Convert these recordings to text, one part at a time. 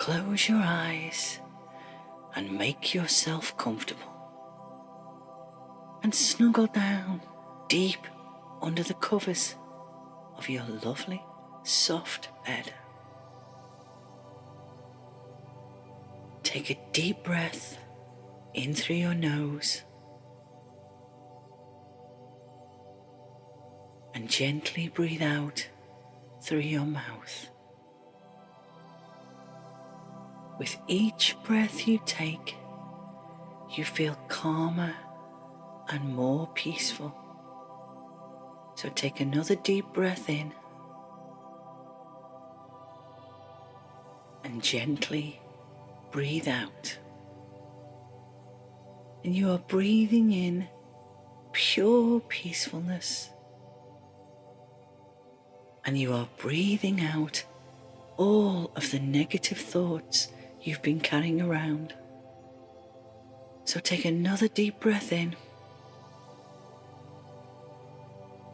close your eyes and make yourself comfortable. And snuggle down deep under the covers of your lovely, soft bed. Take a deep breath in through your nose and gently breathe out through your mouth. With each breath you take, you feel calmer and more peaceful. So take another deep breath in and gently breathe out. And you are breathing in pure peacefulness. And you are breathing out all of the negative thoughts you've been carrying around. So take another deep breath in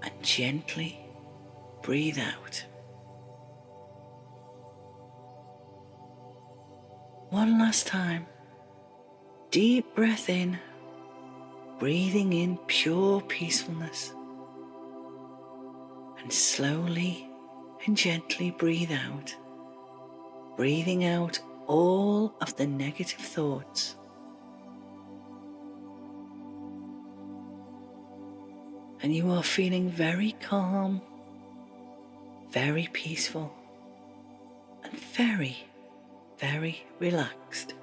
and gently breathe out. One last time. Deep breath in, breathing in pure peacefulness. And slowly and gently breathe out, breathing out all of the negative thoughts. And you are feeling very calm, very peaceful, and very, very relaxed.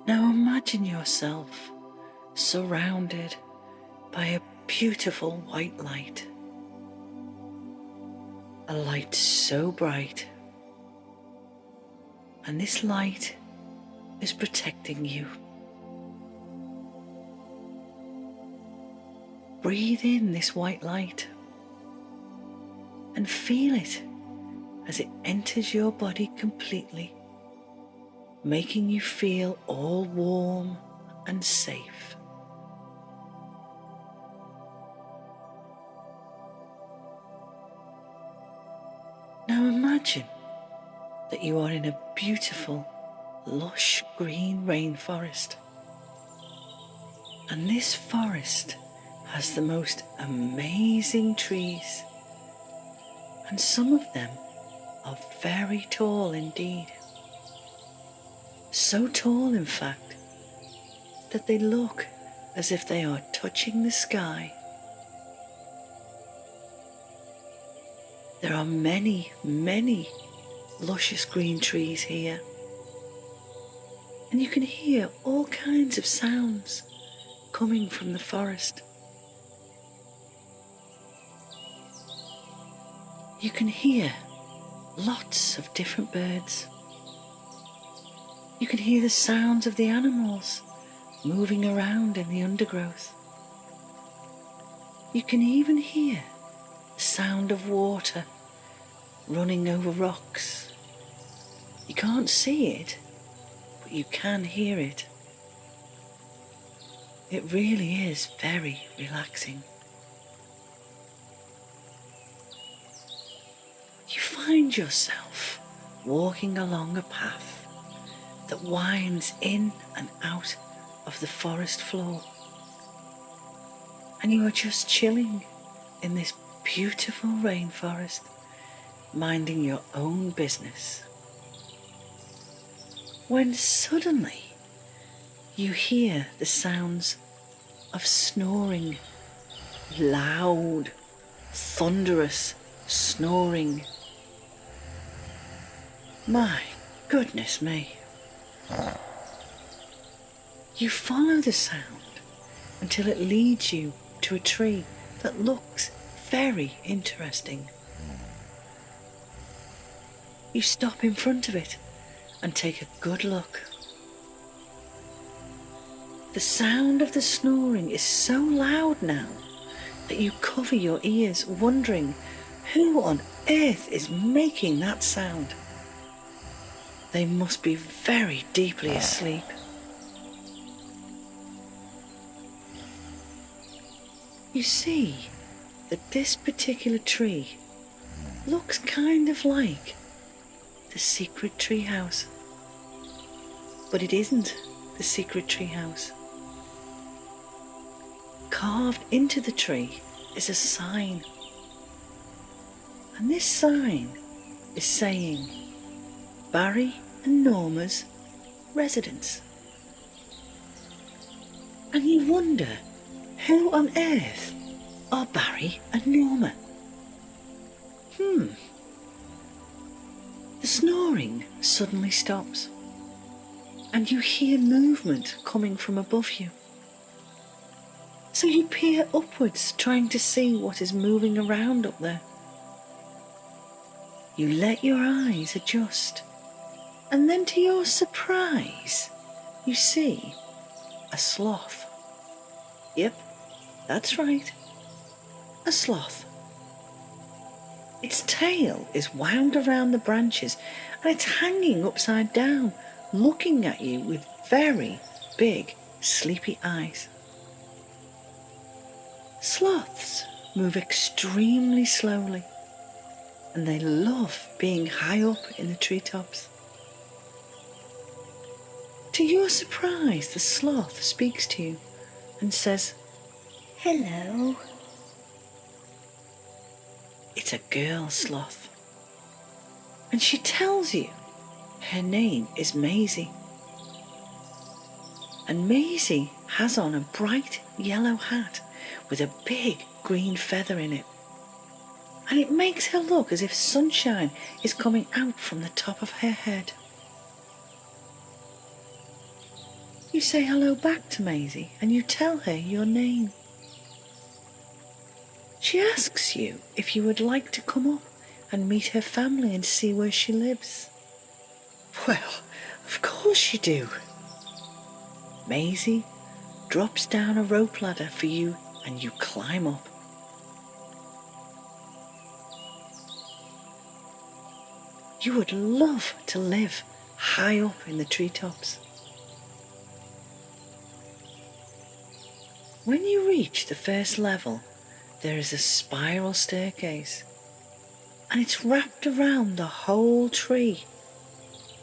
Now imagine yourself surrounded by a beautiful white light. A light so bright. And this light is protecting you. Breathe in this white light and feel it as it enters your body completely, making you feel all warm and safe. Now imagine that you are in a beautiful, lush green rainforest. And this forest has the most amazing trees. And some of them are very tall indeed. So tall, in fact, that they look as if they are touching the sky. There are many, many luscious green trees here. And you can hear all kinds of sounds coming from the forest. You can hear lots of different birds. You can hear the sounds of the animals moving around in the undergrowth. You can even hear the sound of water running over rocks. You can't see it, but you can hear it. It really is very relaxing. You find yourself walking along a path that winds in and out of the forest floor. And you are just chilling in this beautiful rainforest, minding your own business. When suddenly you hear the sounds of snoring, loud, thunderous snoring. My goodness me. You follow the sound until it leads you to a tree that looks very interesting. You stop in front of it and take a good look. The sound of the snoring is so loud now that you cover your ears, wondering who on earth is making that sound. They must be very deeply asleep. You see that this particular tree looks kind of like the secret treehouse. But it isn't the secret treehouse. Carved into the tree is a sign. And this sign is saying Barry and Norma's residence. And you wonder, who on earth are Barry and Norma? The snoring suddenly stops, and you hear movement coming from above you. So you peer upwards, trying to see what is moving around up there. You let your eyes adjust, and then to your surprise, you see a sloth. Yep, that's right, a sloth. Its tail is wound around the branches and it's hanging upside down, looking at you with very big, sleepy eyes. Sloths move extremely slowly, and they love being high up in the treetops. To your surprise, the sloth speaks to you and says, "Hello." It's a girl sloth, and she tells you her name is Maisy. And Maisy has on a bright yellow hat with a big green feather in it, and it makes her look as if sunshine is coming out from the top of her head. You say hello back to Maisy and you tell her your name. She asks you if you would like to come up and meet her family and see where she lives. Well, of course you do. Maisy drops down a rope ladder for you and you climb up. You would love to live high up in the treetops. When you reach the first level, there is a spiral staircase, and it's wrapped around the whole tree,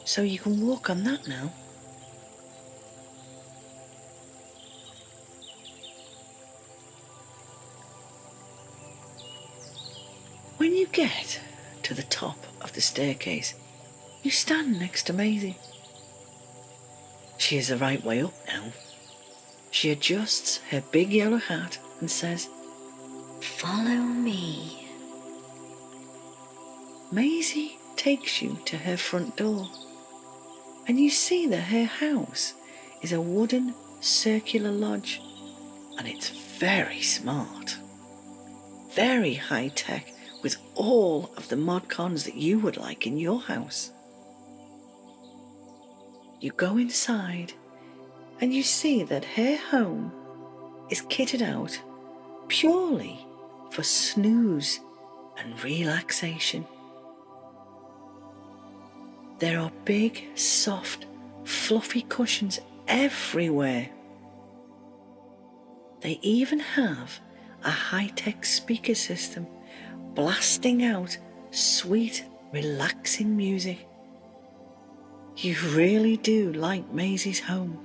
so you can walk on that now. When you get to the top of the staircase, you stand next to Maisy. She is the right way up now. She adjusts her big yellow hat and says, "Follow me." Maisy takes you to her front door, and you see that her house is a wooden circular lodge, and it's very smart, very high tech, with all of the mod cons that you would like in your house. You go inside and you see that her home is kitted out purely for snooze and relaxation. There are big, soft, fluffy cushions everywhere. They even have a high-tech speaker system blasting out sweet, relaxing music. You really do like Maisy's home.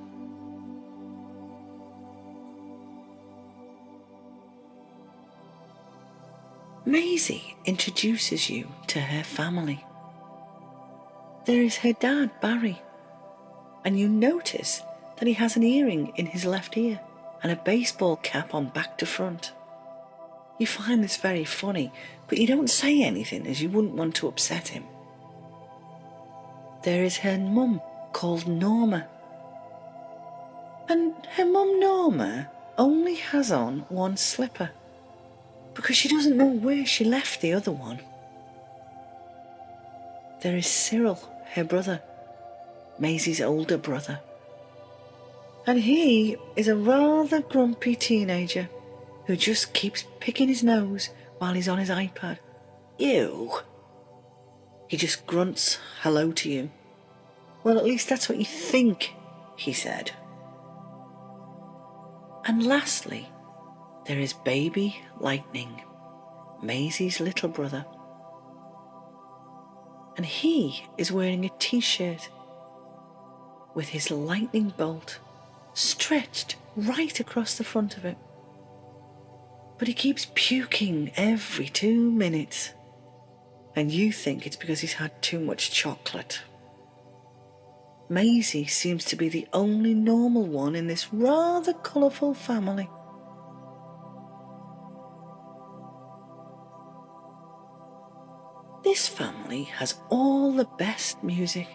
Maisy introduces you to her family. There is her dad, Barry, and you notice that he has an earring in his left ear and a baseball cap on back to front. You find this very funny, but you don't say anything as you wouldn't want to upset him. There is her mum called Norma, and her mum Norma only has on one slipper because she doesn't know where she left the other one. There is Cyril, her brother, Maisy's older brother, and he is a rather grumpy teenager who just keeps picking his nose while he's on his iPad. Ew. He just grunts hello to you. Well, at least that's what you think he said. And lastly, there is Baby Lightning, Maisy's little brother. and he is wearing a t-shirt with his lightning bolt stretched right across the front of it. But he keeps puking every 2 minutes, and you think it's because he's had too much chocolate. Maisy seems to be the only normal one in this rather colourful family. This family has all the best music,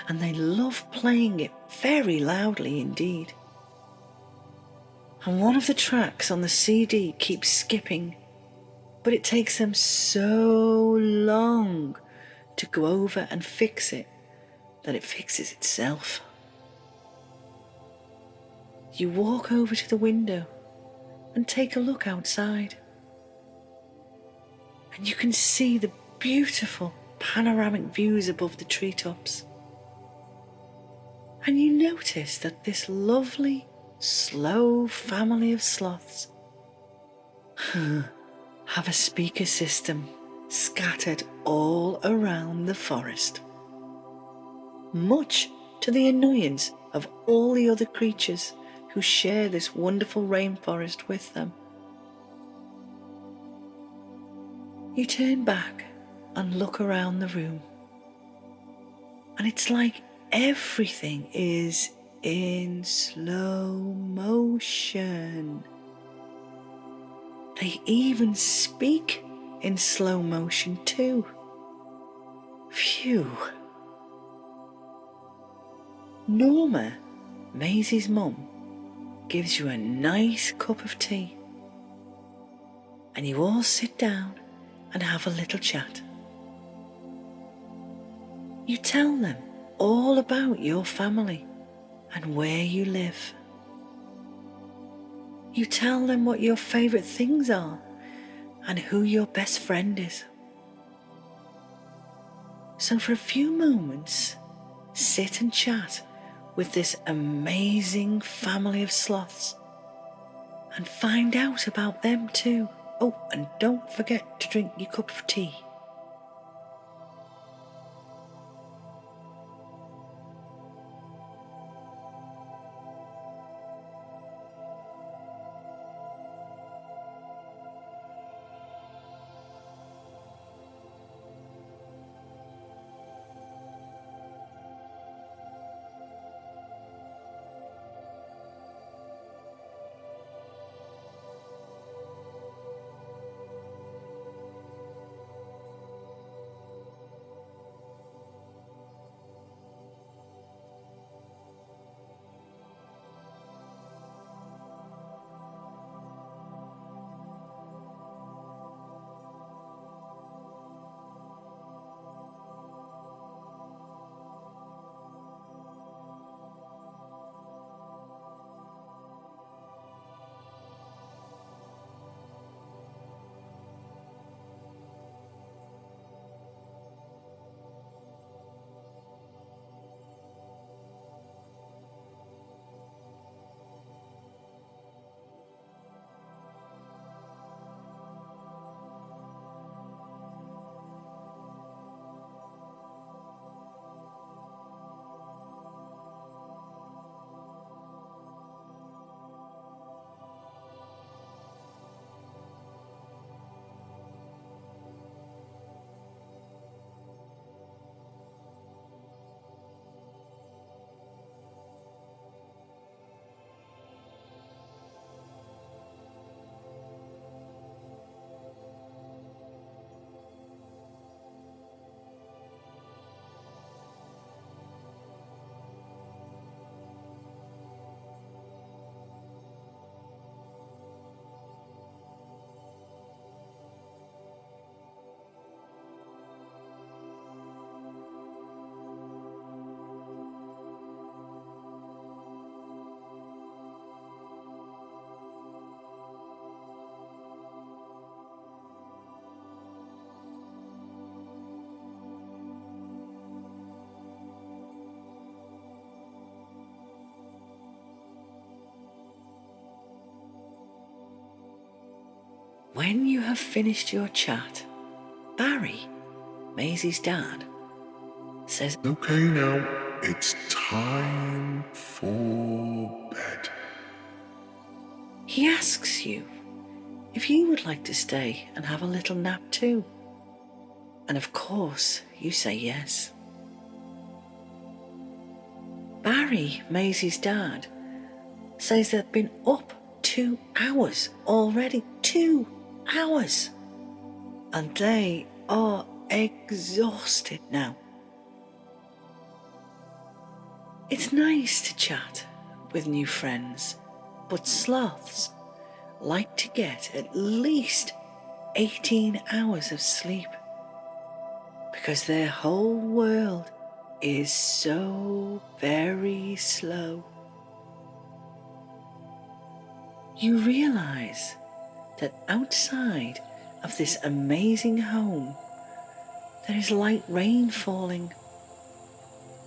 and they love playing it very loudly indeed. And one of the tracks on the CD keeps skipping, but it takes them so long to go over and fix it that it fixes itself. You walk over to the window and take a look outside, and you can see the beautiful panoramic views above the treetops. And you notice that this lovely, slow family of sloths have a speaker system scattered all around the forest, much to the annoyance of all the other creatures who share this wonderful rainforest with them. You turn back and look around the room, and it's like everything is in slow motion. They even speak in slow motion too. Phew. Norma, Maisy's mum, gives you a nice cup of tea, and you all sit down and have a little chat. You tell them all about your family and where you live. You tell them what your favourite things are and who your best friend is. So for a few moments, sit and chat with this amazing family of sloths and find out about them too. Oh, and don't forget to drink your cup of tea. When you have finished your chat, Barry, Maisy's dad, says, Okay, now it's time for bed. he asks you if you would like to stay and have a little nap too. And of course, you say yes. Barry, Maisy's dad, says they've been up 2 hours already. 2 hours. And they are exhausted now. It's nice to chat with new friends, but sloths like to get at least 18 hours of sleep because their whole world is so very slow. You realize that outside of this amazing home there is light rain falling,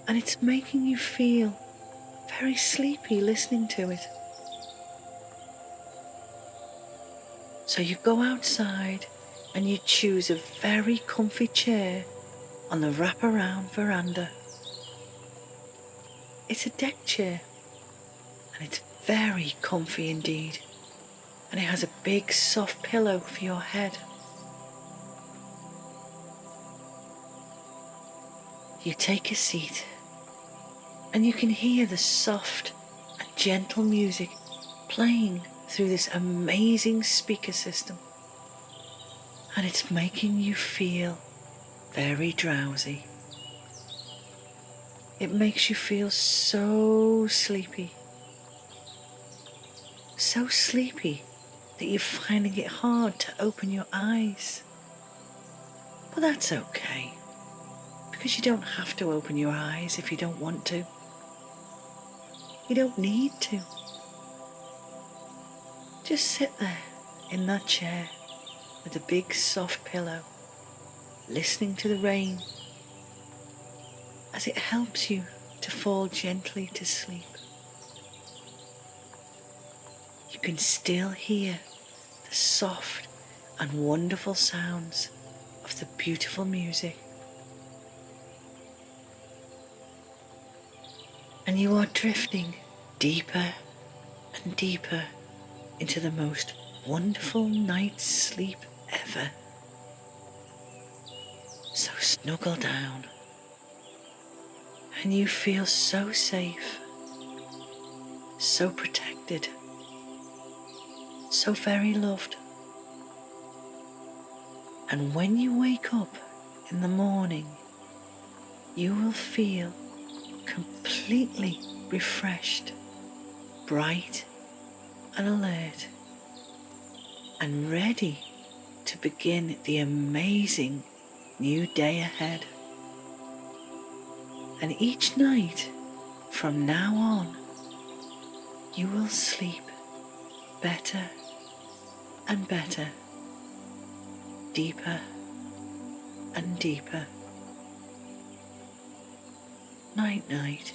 and it's making you feel very sleepy listening to it. So you go outside and you choose a very comfy chair on the wraparound veranda. It's a deck chair and it's very comfy indeed, and it has a big soft pillow for your head. You take a seat and you can hear the soft and gentle music playing through this amazing speaker system, and it's making you feel very drowsy. It makes you feel so sleepy that you're finding it hard to open your eyes. But that's okay, because you don't have to open your eyes if you don't want to. You don't need to. Just sit there in that chair with a big soft pillow, listening to the rain as it helps you to fall gently to sleep. You can still hear the soft and wonderful sounds of the beautiful music. And you are drifting deeper and deeper into the most wonderful night's sleep ever. So snuggle down, and you feel so safe, so protected, so very loved. And when you wake up in the morning, you will feel completely refreshed, bright and alert, and ready to begin the amazing new day ahead. And each night from now on, you will sleep better and better, deeper and deeper. Night night.